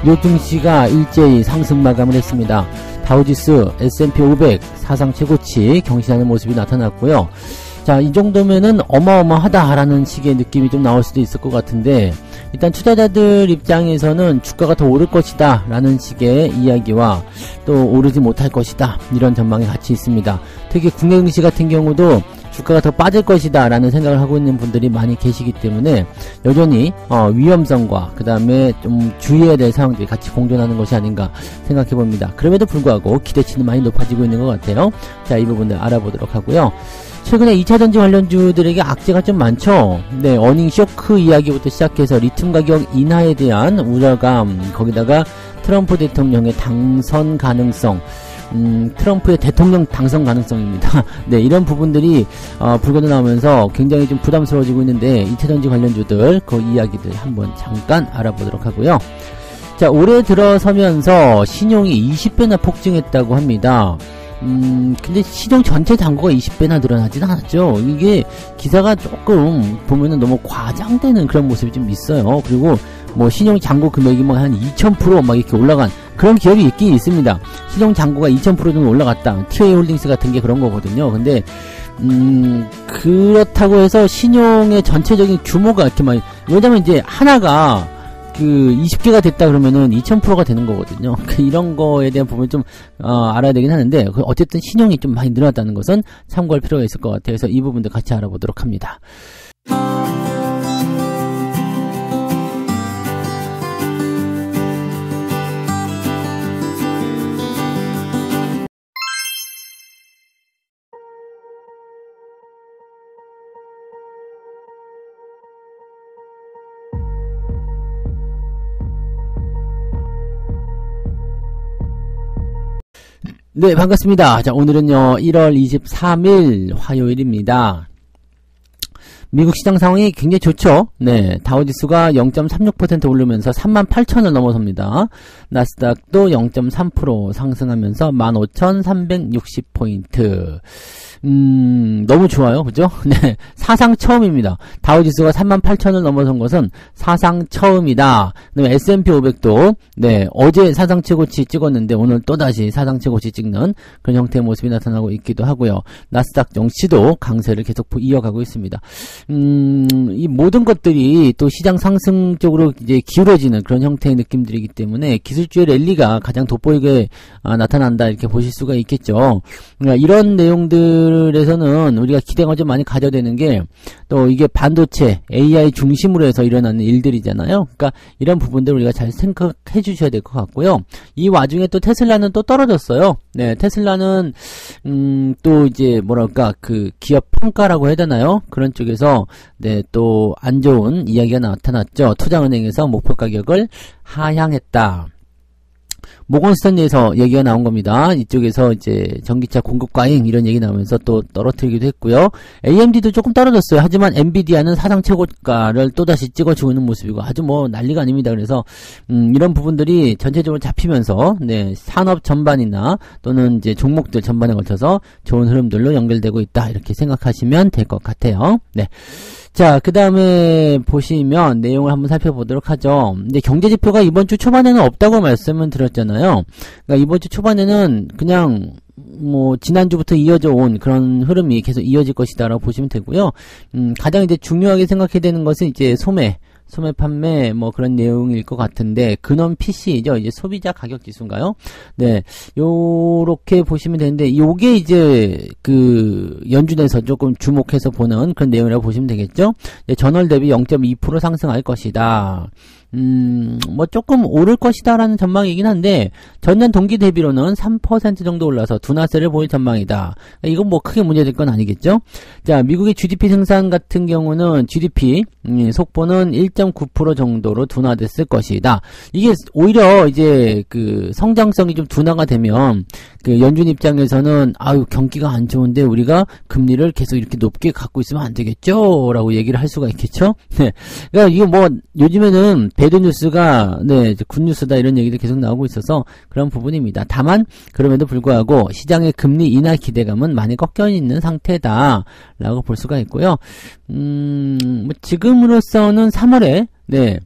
요 증시가 일제히 상승 마감을 했습니다. 다우지수, S&P 500 사상 최고치 경신하는 모습이 나타났고요. 자, 이 정도면은 어마어마하다라는 식의 느낌이 좀 나올 수도 있을 것 같은데, 일단 투자자들 입장에서는 주가가 더 오를 것이다 라는 식의 이야기와 또 오르지 못할 것이다 이런 전망이 같이 있습니다. 특히 국내 증시 같은 경우도 주가가 더 빠질 것이다 라는 생각을 하고 있는 분들이 많이 계시기 때문에 여전히 위험성과 그 다음에 좀 주의해야 될 상황들이 같이 공존하는 것이 아닌가 생각해 봅니다. 그럼에도 불구하고 기대치는 많이 높아지고 있는 것 같아요. 자, 이 부분들 알아보도록 하고요. 최근에 2차전지 관련주들에게 악재가 좀 많죠. 네, 어닝 쇼크 이야기부터 시작해서 리튬 가격 인하에 대한 우려감, 거기다가 트럼프 대통령의 당선 가능성, 트럼프의 대통령 당선 가능성입니다. 네, 이런 부분들이 불거져 나오면서 굉장히 좀 부담스러워지고 있는데 2차전지 관련주들 그 이야기들 한번 잠깐 알아보도록 하고요. 자, 올해 들어서면서 신용이 20배나 폭증했다고 합니다. 근데 시장 전체 잔고가 20배나 늘어나지는 않았죠. 이게 기사가 조금 보면은 너무 과장되는 그런 모습이 좀 있어요. 그리고 뭐 신용 잔고 금액이 뭐 한 2000% 막 이렇게 올라간 그런 기업이 있긴 있습니다. 신용 잔고가 2000% 정도 올라갔다. TA 홀딩스 같은 게 그런 거거든요. 근데 그렇다고 해서 신용의 전체적인 규모가 이렇게 막, 왜냐면 이제 하나가 그 20개가 됐다 그러면은 2000%가 되는 거거든요. 이런 거에 대한 부분을 좀 알아야 되긴 하는데, 어쨌든 신용이 좀 많이 늘어났다는 것은 참고할 필요가 있을 것 같아요. 그래서 이 부분도 같이 알아보도록 합니다. 네, 반갑습니다. 자, 오늘은요, 1월 23일 화요일입니다. 미국 시장 상황이 굉장히 좋죠. 네, 다우지수가 0.36% 오르면서 38,000을 넘어섭니다. 나스닥도 0.3% 상승하면서 15,360포인트. 너무 좋아요. 그죠? 네. 사상 처음입니다. 다우지수가 38,000을 넘어선 것은 사상 처음이다. 그다음에 S&P 500도, 네, 어제 사상 최고치 찍었는데 오늘 또다시 사상 최고치 찍는 그런 형태의 모습이 나타나고 있기도 하고요. 나스닥 역시도 강세를 계속 이어가고 있습니다. 이 모든 것들이 또 시장 상승 쪽으로 이제 기울어지는 그런 형태의 느낌들이기 때문에 기술주의 랠리가 가장 돋보이게 나타난다 이렇게 보실 수가 있겠죠. 그러니까 이런 내용들에서는 우리가 기대가 좀 많이 가져야 되는 게, 또 이게 반도체, AI 중심으로 해서 일어나는 일들이잖아요. 그러니까 이런 부분들 우리가 잘 생각해 주셔야 될 것 같고요. 이 와중에 또 테슬라는 또 떨어졌어요. 네, 테슬라는 또 이제 뭐랄까 그 기업 평가라고 해야 되나요? 그런 쪽에서 네, 또 안 좋은 이야기가 나타났죠. 투자은행에서 목표 가격을 하향했다. 모건스탠리에서 얘기가 나온 겁니다. 이쪽에서 이제 전기차 공급 과잉 이런 얘기 나오면서 또 떨어뜨리기도 했고요. AMD도 조금 떨어졌어요. 하지만 엔비디아는 사상 최고가를 또다시 찍어주고 있는 모습이고 아주 뭐 난리가 아닙니다. 그래서 이런 부분들이 전체적으로 잡히면서 네, 산업 전반이나 또는 이제 종목들 전반에 걸쳐서 좋은 흐름들로 연결되고 있다 이렇게 생각하시면 될 것 같아요. 네. 자, 그 다음에 보시면 내용을 한번 살펴보도록 하죠. 근데 경제지표가 이번 주 초반에는 없다고 말씀을 드렸잖아요. 그러니까 이번 주 초반에는 그냥 뭐 지난주부터 이어져 온 그런 흐름이 계속 이어질 것이다라고 보시면 되고요. 가장 이제 중요하게 생각해야 되는 것은 이제 소매 판매 뭐 그런 내용일 것 같은데, 근원 PC죠. 이제 소비자 가격 지수인가요? 네, 요렇게 보시면 되는데 요게 이제 그 연준에서 조금 주목해서 보는 그런 내용이라고 보시면 되겠죠. 전월 대비 0.2% 상승할 것이다. 뭐 조금 오를 것이다라는 전망이긴 한데 전년 동기 대비로는 3% 정도 올라서 둔화세를 보일 전망이다. 이건 뭐 크게 문제될 건 아니겠죠. 자, 미국의 GDP 생산 같은 경우는 GDP 속보는 1.9% 정도로 둔화됐을 것이다. 이게 오히려 이제 그 성장성이 좀 둔화가 되면 그 연준 입장에서는 아유 경기가 안 좋은데 우리가 금리를 계속 이렇게 높게 갖고 있으면 안 되겠죠? 라고 얘기를 할 수가 있겠죠. 네. 그러니까 이거 뭐 요즘에는 배드뉴스가 네 굿뉴스다 이런 얘기도 계속 나오고 있어서 그런 부분입니다. 다만 그럼에도 불구하고 시장의 금리 인하 기대감은 많이 꺾여 있는 상태다 라고 볼 수가 있고요. 뭐 지금으로서는 3월에 네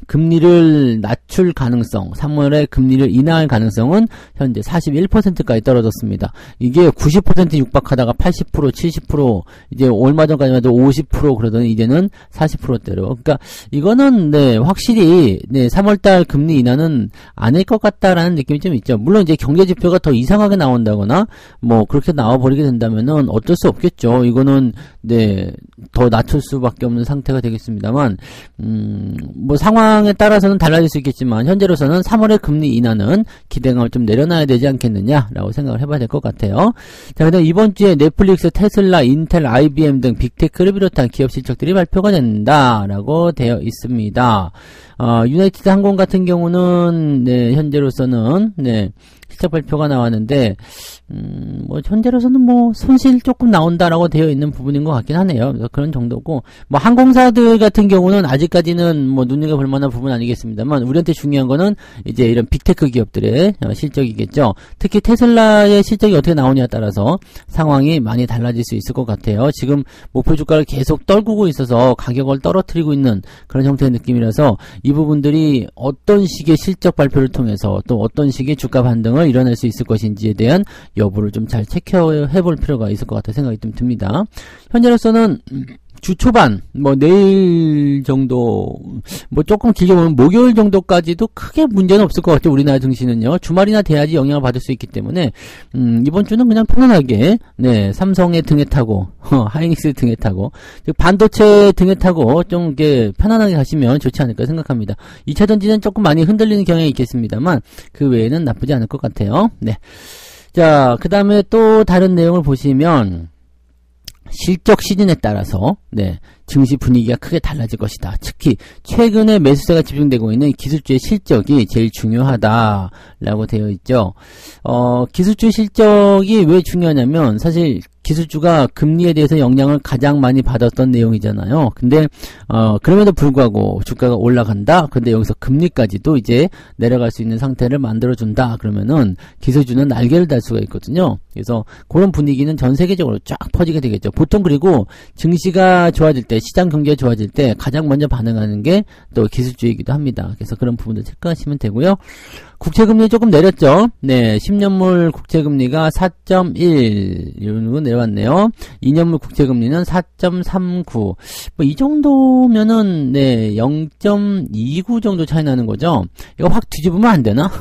금리를 낮출 가능성, 3월에 금리를 인하할 가능성은 현재 41%까지 떨어졌습니다. 이게 90% 육박하다가 80%, 70%, 이제 얼마 전까지만 해도 50% 그러더니 이제는 40%대로. 그러니까 이거는 네, 확실히 네, 3월달 금리 인하는 아닐 것 같다라는 느낌이 좀 있죠. 물론 이제 경제 지표가 더 이상하게 나온다거나 뭐 그렇게 나와버리게 된다면은 어쩔 수 없겠죠. 이거는 네, 더 낮출 수밖에 없는 상태가 되겠습니다만, 뭐 상황에 따라서는 달라질 수 있겠지만 현재로서는 3월의 금리 인하는 기대감을 좀 내려놔야 되지 않겠느냐라고 생각을 해봐야 될 것 같아요. 자, 그다음 이번 주에 넷플릭스, 테슬라, 인텔, IBM 등 빅테크를 비롯한 기업 실적들이 발표가 된다라고 되어 있습니다. 유나이티드 항공 같은 경우는 네, 현재로서는 네, 실적 발표가 나왔는데 뭐 현재로서는 뭐 손실 조금 나온다라고 되어 있는 부분인 것 같긴 하네요. 그래서 그런 정도고, 뭐 항공사들 같은 경우는 아직까지는 뭐 눈여겨볼 만한 부분 아니겠습니다만 우리한테 중요한 거는 이제 이런 빅테크 기업들의 실적이겠죠. 특히 테슬라의 실적이 어떻게 나오냐에 따라서 상황이 많이 달라질 수 있을 것 같아요. 지금 목표 주가를 계속 떨구고 있어서 가격을 떨어뜨리고 있는 그런 형태의 느낌이라서 이 부분들이 어떤 식의 실적 발표를 통해서 또 어떤 식의 주가 반등을 일어날 수 있을 것인지에 대한 여부를 좀 잘 체크해 볼 필요가 있을 것 같은 생각이 좀 듭니다. 현재로서는 주 초반, 뭐 내일 정도, 뭐 조금 길게 보면 목요일 정도까지도 크게 문제는 없을 것 같아요. 우리나라 증시는요. 주말이나 돼야지 영향을 받을 수 있기 때문에 이번 주는 그냥 편안하게 네, 삼성의 등에 타고 하이닉스 등에 타고 반도체 등에 타고 좀 이렇게 편안하게 가시면 좋지 않을까 생각합니다. 2차 전지는 조금 많이 흔들리는 경향이 있겠습니다만 그 외에는 나쁘지 않을 것 같아요. 네. 자, 그 다음에 또 다른 내용을 보시면 실적 시즌에 따라서 네, 증시 분위기가 크게 달라질 것이다. 특히 최근에 매수세가 집중되고 있는 기술주의 실적이 제일 중요하다라고 되어 있죠. 기술주 실적이 왜 중요하냐면 사실 기술주가 금리에 대해서 영향을 가장 많이 받았던 내용이잖아요. 근데 그럼에도 불구하고 주가가 올라간다. 근데 여기서 금리까지도 이제 내려갈 수 있는 상태를 만들어준다. 그러면은 기술주는 날개를 달 수가 있거든요. 그래서 그런 분위기는 전 세계적으로 쫙 퍼지게 되겠죠. 보통 그리고 증시가 좋아질 때, 시장 경기가 좋아질 때 가장 먼저 반응하는 게 또 기술주이기도 합니다. 그래서 그런 부분들 체크하시면 되고요. 국채금리 조금 내렸죠. 네, 10년물 국채금리가 4.1 이런 거 내려왔네요. 2년물 국채금리는 4.39. 뭐 이 정도면은 네, 0.29 정도 차이 나는 거죠. 이거 확 뒤집으면 안 되나?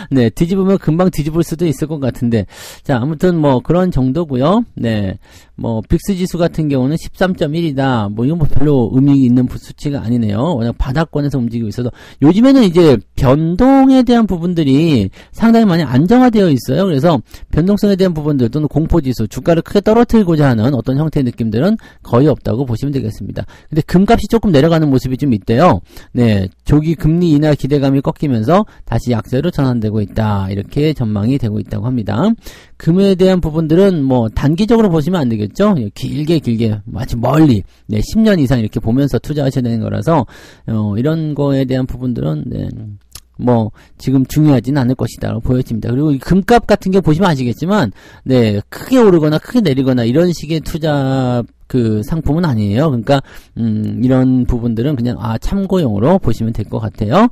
네, 뒤집으면 금방 뒤집을 수도 있을 것 같은데. 자, 아무튼 뭐 그런 정도고요. 네. 뭐 빅스 지수 같은 경우는 13.1이다. 뭐 이건 뭐 별로 의미 있는 수치가 아니네요. 워낙 바닥권에서 움직이고 있어서 요즘에는 이제 변동에 대한 부분들이 상당히 많이 안정화되어 있어요. 그래서 변동성에 대한 부분들 또는 공포지수, 주가를 크게 떨어뜨리고자 하는 어떤 형태의 느낌들은 거의 없다고 보시면 되겠습니다. 근데 금값이 조금 내려가는 모습이 좀 있대요. 네, 조기 금리 인하 기대감이 꺾이면서 다시 약세로 전환되고 있다. 이렇게 전망이 되고 있다고 합니다. 금에 대한 부분들은 뭐 단기적으로 보시면 안 되겠죠. 길게 마치 멀리 10년 이상 이렇게 보면서 투자하셔야 되는 거라서 이런 거에 대한 부분들은 네, 뭐 지금 중요하진 않을 것이다 보여집니다. 그리고 이 금값 같은 게 보시면 아시겠지만 네, 크게 오르거나 크게 내리거나 이런 식의 투자 그 상품은 아니에요. 그러니까 이런 부분들은 그냥 참고용으로 보시면 될 것 같아요.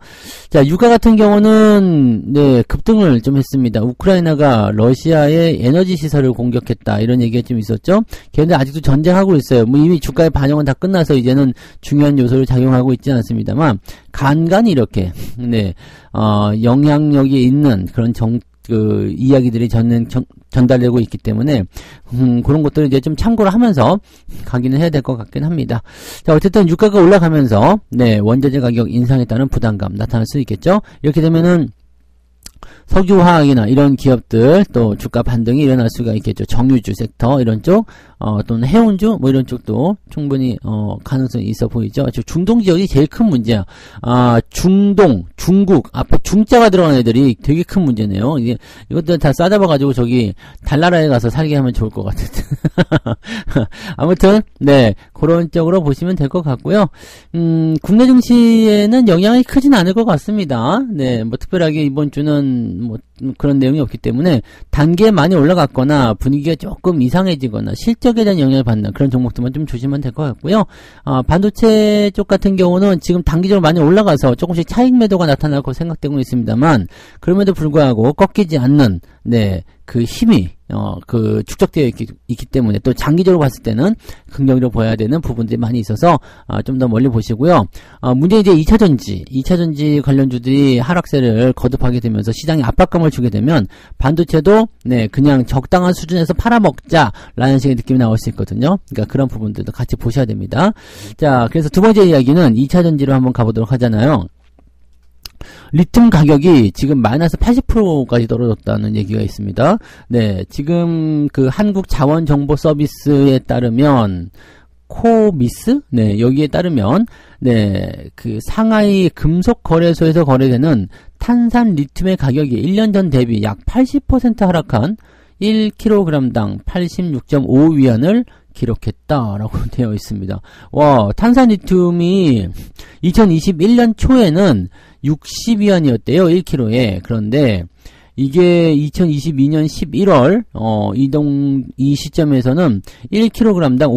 자, 유가 같은 경우는 네, 급등을 좀 했습니다. 우크라이나가 러시아의 에너지 시설을 공격했다 이런 얘기가 좀 있었죠. 걔네들 아직도 전쟁하고 있어요. 뭐 이미 주가의 반영은 다 끝나서 이제는 중요한 요소를 작용하고 있지 않습니다만 간간히 이렇게 네, 영향력이 있는 그런 그 이야기들이 전달되고 있기 때문에 그런 것들을 이제 좀 참고를 하면서 가기는 해야 될 것 같긴 합니다. 자, 어쨌든 유가가 올라가면서 네, 원자재 가격 인상에 따른 부담감 나타날 수 있겠죠. 이렇게 되면은 석유화학이나 이런 기업들 또 주가 반등이 일어날 수가 있겠죠. 정유주 섹터 이런 쪽 또는 해운주 뭐 이런 쪽도 충분히 가능성이 있어 보이죠. 중동 지역이 제일 큰 문제야. 중동, 중국 앞에 중자가 들어간 애들이 되게 큰 문제네요. 이것들 다 싸잡아가지고 저기 달나라에 가서 살게 하면 좋을 것 같은데. 아무튼 네, 그런 쪽으로 보시면 될 것 같고요. 국내 증시에는 영향이 크진 않을 것 같습니다. 네, 뭐 특별하게 이번 주는 뭐 그런 내용이 없기 때문에 단계에 많이 올라갔거나 분위기가 조금 이상해지거나 실적에 대한 영향을 받는 그런 종목들만 좀 조심하면 될 것 같고요. 반도체 쪽 같은 경우는 지금 단기적으로 많이 올라가서 조금씩 차익 매도가 나타날 거 생각되고 있습니다만 그럼에도 불구하고 꺾이지 않는 그 힘이 축적되어 있기 때문에 또 장기적으로 봤을 때는 긍정적으로 보여야 되는 부분들이 많이 있어서 좀 더 멀리 보시고요. 문제는 이제 2차전지 관련주들이 하락세를 거듭하게 되면서 시장에 압박감을 주게 되면 반도체도 그냥 적당한 수준에서 팔아먹자라는 식의 느낌이 나올 수 있거든요. 그러니까 그런 부분들도 같이 보셔야 됩니다. 자, 그래서 두 번째 이야기는 2차전지로 한번 가보도록 하잖아요. 리튬 가격이 지금 마이너스 80%까지 떨어졌다는 얘기가 있습니다. 지금 그 한국자원정보서비스에 따르면 코미스? 여기에 따르면 그 상하이 금속거래소에서 거래되는 탄산 리튬의 가격이 1년 전 대비 약 80% 하락한 1kg당 86.5위안을 기록했다라고 되어 있습니다. 와, 탄산 리튬이 2021년 초에는 60위안이었대요, 1kg에. 그런데 이게 2022년 11월 이 시점에서는 1kg당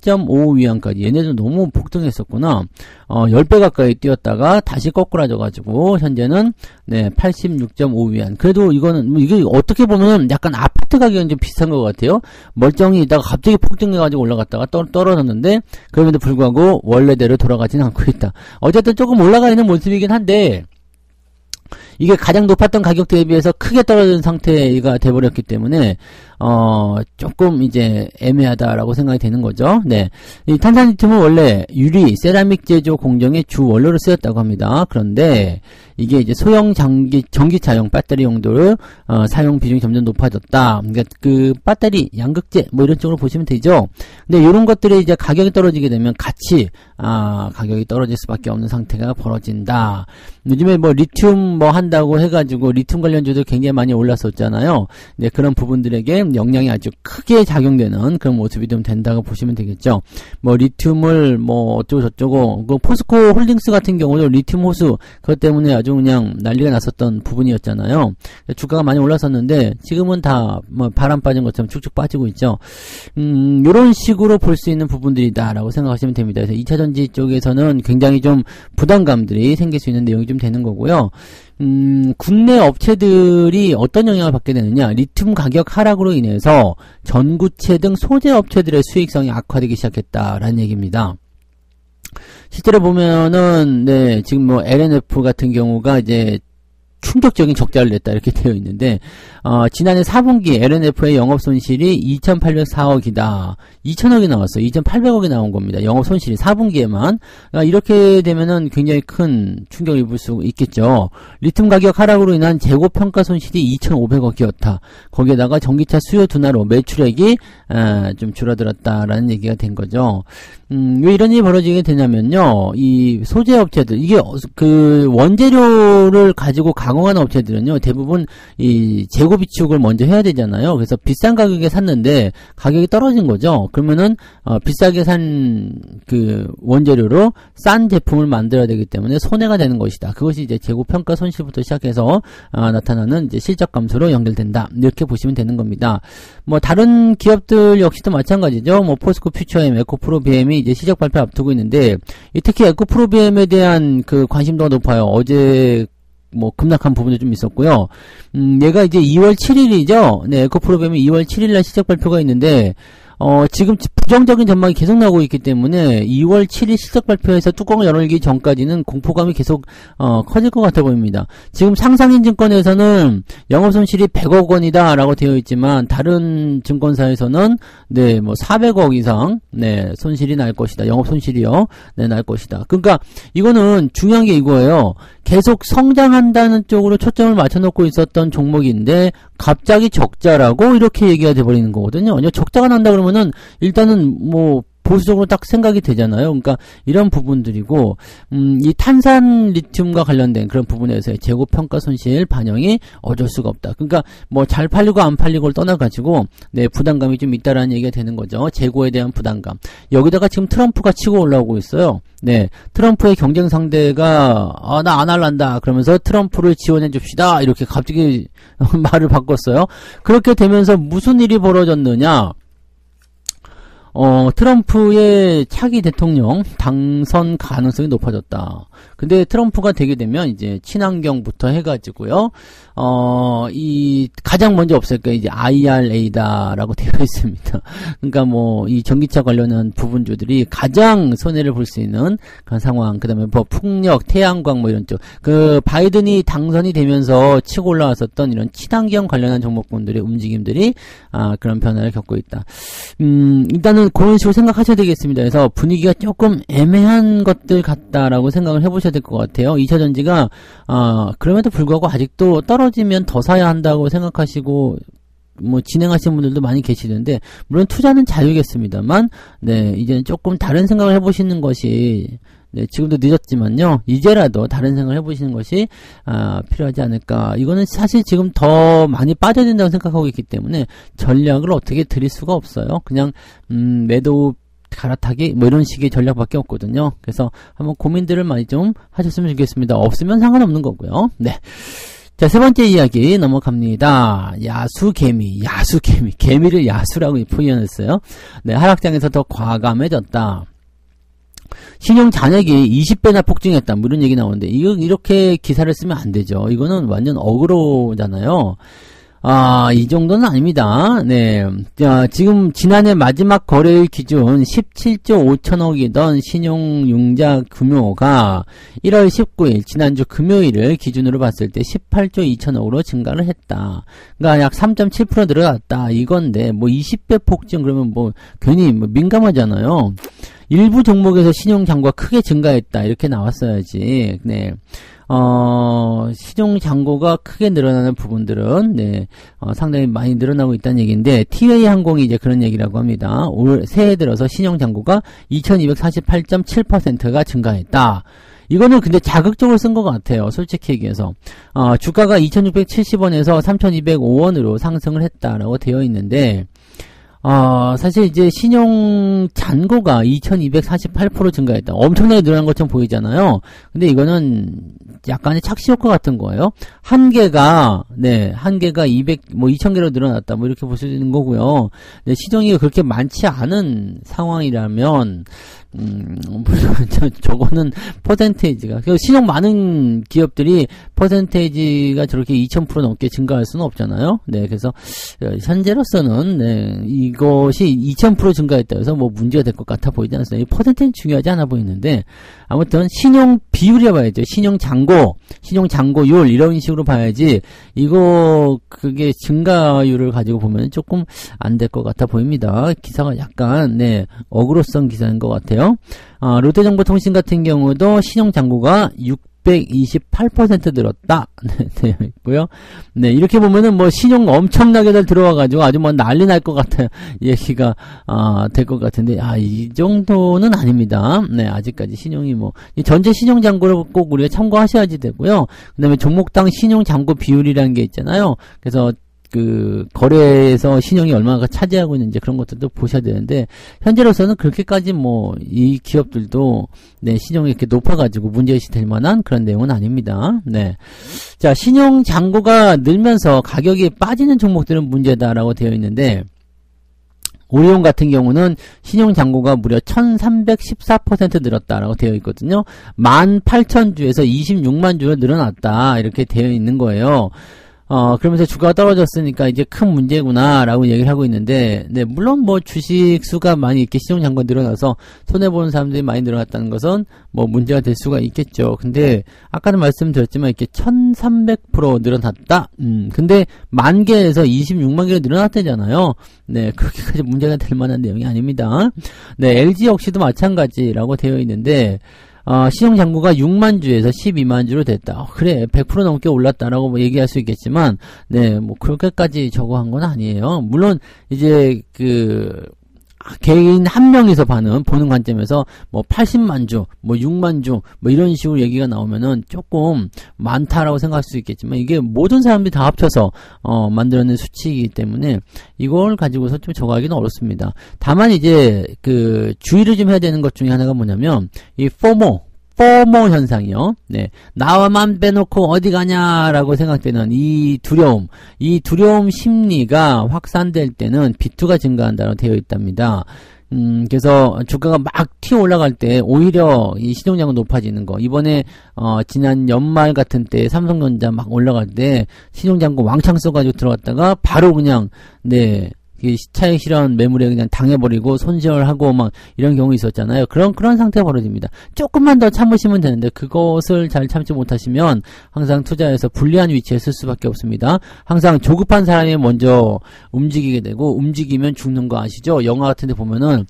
581.5위안까지 얘네도 너무 폭등했었구나. 10배 가까이 뛰었다가 다시 거꾸라져가지고 현재는 86.5위안. 그래도 이거는 이게 어떻게 보면 약간 아파트 가격은 좀 비슷한 것 같아요. 멀쩡히 있다가 갑자기 폭등해가지고 올라갔다가 떨어졌는데 그럼에도 불구하고 원래대로 돌아가지는 않고 있다. 어쨌든 조금 올라가 있는 모습이긴 한데 이게 가장 높았던 가격 대비해서 크게 떨어진 상태가 돼버렸기 때문에 조금 이제 애매하다라고 생각이 되는 거죠. 이 탄산리튬은 원래 유리, 세라믹 제조 공정의 주 원료로 쓰였다고 합니다. 그런데 이게 이제 소형 전기차용 배터리 용도로 사용 비중이 점점 높아졌다. 그러니까 그 배터리, 양극재 뭐 이런 쪽으로 보시면 되죠. 근데 이런 것들이 이제 가격이 떨어지게 되면 같이 가격이 떨어질 수밖에 없는 상태가 벌어진다. 요즘에 뭐 리튬 뭐 한다고 해가지고 리튬 관련주도 굉장히 많이 올랐었잖아요. 그런 부분들에게 영향이 아주 크게 작용되는 그런 모습이 좀 된다고 보시면 되겠죠. 뭐 리튬을 뭐 어쩌고 저쩌고 그 포스코 홀딩스 같은 경우도 리튬 호수 그것 때문에 아주 그냥 난리가 났었던 부분이었잖아요. 주가가 많이 올랐었는데 지금은 다 뭐 바람 빠진 것처럼 쭉쭉 빠지고 있죠. 요런 식으로 볼 수 있는 부분들이다라고 생각하시면 됩니다. 그래서 2차전지 쪽에서는 굉장히 좀 부담감들이 생길 수 있는 내용이 좀 되는 거고요. 국내 업체들이 어떤 영향을 받게 되느냐. 리튬 가격 하락으로 인해서 전구체 등 소재 업체들의 수익성이 악화되기 시작했다라는 얘기입니다. 실제로 보면은 지금 뭐 LNF 같은 경우가 이제 충격적인 적자를 냈다 이렇게 되어 있는데 지난해 4분기 LNF의 영업손실이 2,804억이다. 2,000억이 나왔어요. 2,800억이 나온 겁니다. 영업손실이 4분기에만. 이렇게 되면은 굉장히 큰 충격을 입을 수 있겠죠. 리튬 가격 하락으로 인한 재고평가 손실이 2,500억이었다. 거기에다가 전기차 수요 둔화로 매출액이 좀 줄어들었다라는 얘기가 된 거죠. 왜 이런 일이 벌어지게 되냐면요. 이 소재 업체들, 이게 그 원재료를 가지고 가공하는 업체들은요. 대부분 이 재고 비축을 먼저 해야 되잖아요. 그래서 비싼 가격에 샀는데 가격이 떨어진 거죠. 그러면은 비싸게 산 그 원재료로 싼 제품을 만들어야 되기 때문에 손해가 되는 것이다. 그것이 이제 재고 평가 손실부터 시작해서 나타나는 이제 실적 감소로 연결된다. 이렇게 보시면 되는 겁니다. 뭐 다른 기업들 역시도 마찬가지죠. 뭐 포스코 퓨처엠, 에코프로비엠이 이제 시적 발표 앞두고 있는데 특히 에코프로비엠에 대한 그 관심도가 높아요. 어제 뭐 급락한 부분도 좀 있었고요. 얘가 이제 2월 7일이죠. 에코프로비엠이 2월 7일날 시적 발표가 있는데 지금 부정적인 전망이 계속 나오고 있기 때문에 2월 7일 실적 발표에서 뚜껑을 열기 전까지는 공포감이 계속 커질 것 같아 보입니다. 지금 상상인 증권에서는 영업손실이 100억 원이다 라고 되어 있지만 다른 증권사에서는 뭐 400억 이상 손실이 날 것이다. 영업손실이요. 날 것이다. 그러니까 이거는 중요한 게 이거예요. 계속 성장한다는 쪽으로 초점을 맞춰놓고 있었던 종목인데 갑자기 적자라고 이렇게 얘기가 돼버리는 거거든요. 적자가 난다 그러면은 일단은 뭐 보수적으로 딱 생각이 되잖아요. 그러니까 이런 부분들이고, 이 탄산 리튬과 관련된 그런 부분에서의 재고 평가 손실 반영이 어쩔 수가 없다. 그러니까 뭐 잘 팔리고 안 팔리고를 떠나가지고, 네, 부담감이 좀 있다라는 얘기가 되는 거죠. 재고에 대한 부담감. 여기다가 지금 트럼프가 치고 올라오고 있어요. 네, 트럼프의 경쟁 상대가 나 안 할란다 그러면서 트럼프를 지원해 줍시다 이렇게 갑자기 말을 바꿨어요. 그렇게 되면서 무슨 일이 벌어졌느냐? 트럼프의 차기 대통령 당선 가능성이 높아졌다. 근데 트럼프가 되게 되면 이제 친환경부터 해가지고요, 이 가장 먼저 없앨 게 이제 IRA다라고 되어 있습니다. 그러니까 뭐 이 전기차 관련한 부분주들이 가장 손해를 볼 수 있는 그런 상황. 그다음에 뭐 풍력, 태양광 뭐 이런 쪽. 그 바이든이 당선이 되면서 치고 올라왔었던 이런 친환경 관련한 종목군들의 움직임들이 그런 변화를 겪고 있다. 일단은 그런 식으로 생각하셔야 되겠습니다. 그래서 분위기가 조금 애매한 것들 같다라고 생각을 해보셔야 될 것 같아요. 2차전지가 그럼에도 불구하고 아직도 떨어지면 더 사야 한다고 생각하시고 뭐 진행하시는 분들도 많이 계시는데, 물론 투자는 자유겠습니다만, 네, 이제는 조금 다른 생각을 해보시는 것이, 네, 지금도 늦었지만요, 이제라도 다른 생각을 해보시는 것이 필요하지 않을까. 이거는 사실 지금 더 많이 빠져야 된다고 생각하고 있기 때문에 전략을 어떻게 드릴 수가 없어요. 그냥 매도 갈아타기 뭐 이런 식의 전략밖에 없거든요. 그래서 한번 고민들을 많이 좀 하셨으면 좋겠습니다. 없으면 상관없는 거고요. 네. 자, 세 번째 이야기 넘어갑니다. 개미를 야수라고 표현했어요. 네, 하락장에서 더 과감해졌다. 신용 잔액이 20배나 폭증했다. 뭐 이런 얘기 나오는데, 이렇게 기사를 쓰면 안 되죠. 이거는 완전 어그로잖아요. 이 정도는 아닙니다. 네. 자, 지금 지난해 마지막 거래일 기준 17조 5천억이던 신용융자 규모가 1월 19일 지난주 금요일을 기준으로 봤을 때 18조 2천억으로 증가를 했다. 그러니까 약 3.7% 늘어났다. 이건데 뭐 20배 폭증 그러면 뭐 괜히 뭐 민감하잖아요. 일부 종목에서 신용잔고가 크게 증가했다. 이렇게 나왔어야지. 네. 신용잔고가 크게 늘어나는 부분들은, 네, 상당히 많이 늘어나고 있다는 얘기인데, 티웨이 항공이 이제 그런 얘기라고 합니다. 올 새해 들어서 신용잔고가 2248.7%가 증가했다. 이거는 근데 자극적으로 쓴 것 같아요. 솔직히 얘기해서. 주가가 2670원에서 3205원으로 상승을 했다라고 되어 있는데, 사실 이제 신용 잔고가 2248% 증가했다. 엄청나게 늘어난 것처럼 보이잖아요. 근데 이거는 약간의 착시 효과 같은 거예요. 한 개가 2000개로 늘어났다. 뭐 이렇게 볼 수 있는 거고요. 네, 시중이 그렇게 많지 않은 상황이라면, 저거는 퍼센테이지가, 신용 많은 기업들이 퍼센테이지가 저렇게 2000% 넘게 증가할 수는 없잖아요. 네, 그래서, 현재로서는, 네, 이것이 2000% 증가했다 해서 뭐 문제가 될 것 같아 보이지 않습니다. 이 퍼센테이지는 중요하지 않아 보이는데, 아무튼, 신용 비율이라 봐야죠. 신용 잔고율, 이런 식으로 봐야지, 그게 증가율을 가지고 보면 조금 안 될 것 같아 보입니다. 기사가 약간, 네, 어그로성 기사인 것 같아요. 롯데정보통신 같은 경우도 신용잔고가 628% 늘었다. 네, 되어 있고요. 네, 이렇게 보면은 뭐 신용 엄청나게들 들어와가지고 아주 뭐 난리 날 것 같아요. 얘기가, 될 것 같은데, 이 정도는 아닙니다. 네, 아직까지 신용이 전체 신용잔고를 꼭 우리가 참고하셔야지 되고요. 그 다음에 종목당 신용잔고 비율이라는 게 있잖아요. 그래서 거래에서 신용이 얼마나 차지하고 있는지 그런 것들도 보셔야 되는데, 현재로서는 그렇게까지 이 기업들도, 네, 신용이 이렇게 높아가지고 문제의식이 될 만한 그런 내용은 아닙니다. 네. 자, 신용 잔고가 늘면서 가격이 빠지는 종목들은 문제다라고 되어 있는데, 오리온 같은 경우는 신용 잔고가 무려 1314% 늘었다라고 되어 있거든요. 18,000주에서 26만 주로 늘어났다. 이렇게 되어 있는 거예요. 그러면서 주가가 떨어졌으니까 이제 큰 문제구나라고 얘기를 하고 있는데, 네, 물론 주식 수가 많이 이렇게 신용 잔고가 늘어나서 손해보는 사람들이 많이 늘어났다는 것은 문제가 될 수가 있겠죠. 근데 아까도 말씀드렸지만 이렇게 1300% 늘어났다? 근데 10,000개에서 26만 개로 늘어났다잖아요. 네, 그렇게까지 문제가 될 만한 내용이 아닙니다. 네, LG 역시도 마찬가지라고 되어 있는데, 신용잔고가 6만 주에서 12만 주로 됐다. 그래, 100% 넘게 올랐다라고 얘기할 수 있겠지만, 네, 그렇게까지 저거 한 건 아니에요. 물론, 이제, 개인 한 명에서 보는 관점에서 뭐 80만 주, 뭐 6만 주, 뭐 이런 식으로 얘기가 나오면은 조금 많다라고 생각할 수 있겠지만 이게 모든 사람들이 다 합쳐서 만들어낸 수치이기 때문에 이걸 가지고서 좀 적어하기는 어렵습니다. 다만 이제 그 주의를 좀 해야 되는 것 중에 하나가 뭐냐면 이 포모 현상이요. 네. 나만 빼놓고 어디 가냐라고 생각되는 이 두려움 심리가 확산될 때는 비투가 증가한다고 되어 있답니다. 그래서 주가가 막 튀어 올라갈 때 오히려 이 신용장은 높아지는 거. 이번에 지난 연말 같은 때 삼성전자 막 올라갈 때 신용장고 왕창 써가지고 들어갔다가 바로 그냥 차익 실현 매물에 그냥 당해버리고 손절하고 막 이런 경우 있었잖아요. 그런 상태가 벌어집니다. 조금만 더 참으시면 되는데 그것을 잘 참지 못하시면 항상 투자에서 불리한 위치에 쓸 수밖에 없습니다. 항상 조급한 사람이 먼저 움직이게 되고 움직이면 죽는 거 아시죠? 영화 같은 데 보면은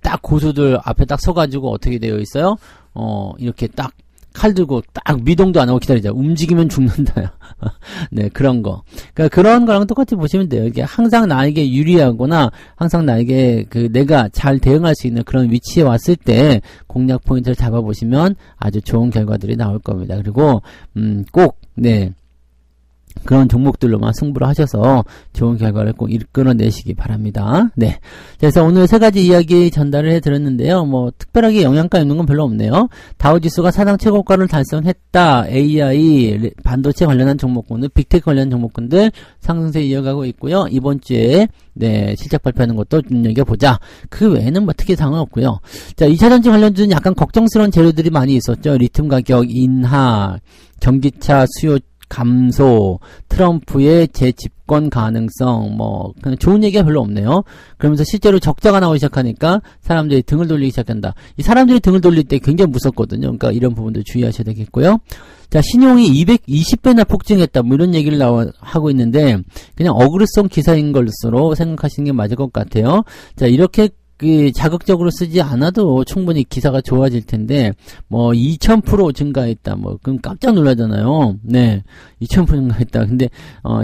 딱 고수들 앞에 딱 서가지고 어떻게 되어 있어요? 이렇게 딱 칼 들고 딱 미동도 안 하고 기다리자. 움직이면 죽는다. 네, 그런 거. 그러니까 그런 거랑 똑같이 보시면 돼요. 이게 항상 나에게 유리하거나 항상 나에게 내가 잘 대응할 수 있는 그런 위치에 왔을 때 공략 포인트를 잡아보시면 아주 좋은 결과들이 나올 겁니다. 그리고 꼭 그런 종목들로만 승부를 하셔서 좋은 결과를 꼭 이끌어내시기 바랍니다. 네. 그래서 오늘 세 가지 이야기 전달을 해드렸는데요. 뭐, 특별하게 영양가 있는 건 별로 없네요. 다우지수가 사상 최고가를 달성했다. AI, 반도체 관련한 종목군들, 빅테크 관련한 종목군들 상승세 이어가고 있고요. 이번 주에, 실적 발표하는 것도 눈여겨보자. 그 외에는 뭐 특히 상관없고요. 자, 2차전지 관련주는 약간 걱정스러운 재료들이 많이 있었죠. 리튬 가격 인하, 전기차 수요 감소, 트럼프의 재집권 가능성, 뭐 그냥 좋은 얘기가 별로 없네요. 그러면서 실제로 적자가 나오기 시작하니까 사람들이 등을 돌리기 시작한다. 이 사람들이 등을 돌릴 때 굉장히 무섭거든요. 그러니까 이런 부분도 주의하셔야 되겠고요. 자, 신용이 220배나 폭증했다. 뭐 이런 얘기를 하고 있는데 그냥 어그레성 기사인 것으로 생각하시는 게 맞을 것 같아요. 자, 이렇게 자극적으로 쓰지 않아도 충분히 기사가 좋아질 텐데, 2000% 증가했다. 그럼 깜짝 놀라잖아요. 네. 2000% 증가했다. 근데,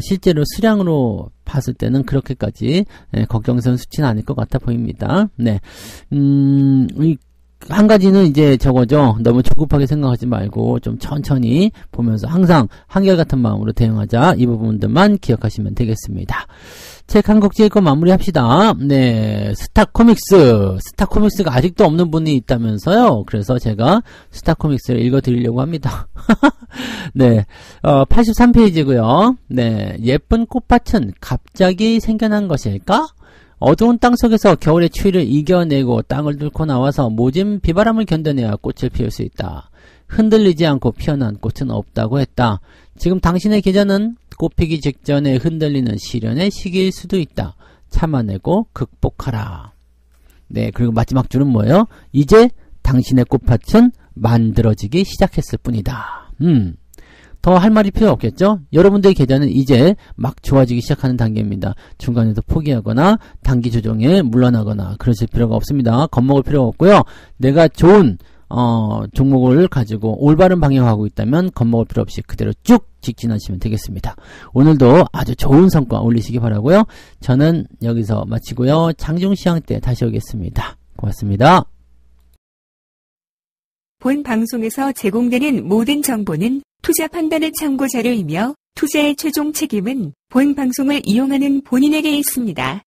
실제로 수량으로 봤을 때는 그렇게까지, 걱정스러운 수치는 아닐 것 같아 보입니다. 네. 한 가지는 이제 저거죠. 너무 조급하게 생각하지 말고 좀 천천히 보면서 항상 한결같은 마음으로 대응하자. 이 부분들만 기억하시면 되겠습니다. 책 한 곡 읽고 마무리합시다. 스타코믹스가 아직도 없는 분이 있다면서요. 그래서 제가 스타코믹스를 읽어드리려고 합니다. 83페이지고요. 예쁜 꽃밭은 갑자기 생겨난 것일까? 어두운 땅 속에서 겨울의 추위를 이겨내고 땅을 뚫고 나와서 모진 비바람을 견뎌내야 꽃을 피울 수 있다. 흔들리지 않고 피어난 꽃은 없다고 했다. 지금 당신의 계절은 꽃피기 직전에 흔들리는 시련의 시기일 수도 있다. 참아내고 극복하라. 그리고 마지막 줄은 뭐예요? 이제 당신의 꽃밭은 만들어지기 시작했을 뿐이다. 더 할 말이 필요 없겠죠? 여러분들의 계좌는 이제 막 좋아지기 시작하는 단계입니다. 중간에서 포기하거나 단기 조정에 물러나거나 그러실 필요가 없습니다. 겁먹을 필요가 없고요. 내가 좋은 종목을 가지고 올바른 방향하고 있다면 겁먹을 필요 없이 그대로 쭉 직진하시면 되겠습니다. 오늘도 아주 좋은 성과 올리시기 바라고요. 저는 여기서 마치고요. 장중시황 때 다시 오겠습니다. 고맙습니다. 본 방송에서 제공되는 모든 정보는 투자 판단의 참고 자료이며 투자의 최종 책임은 본 방송을 이용하는 본인에게 있습니다.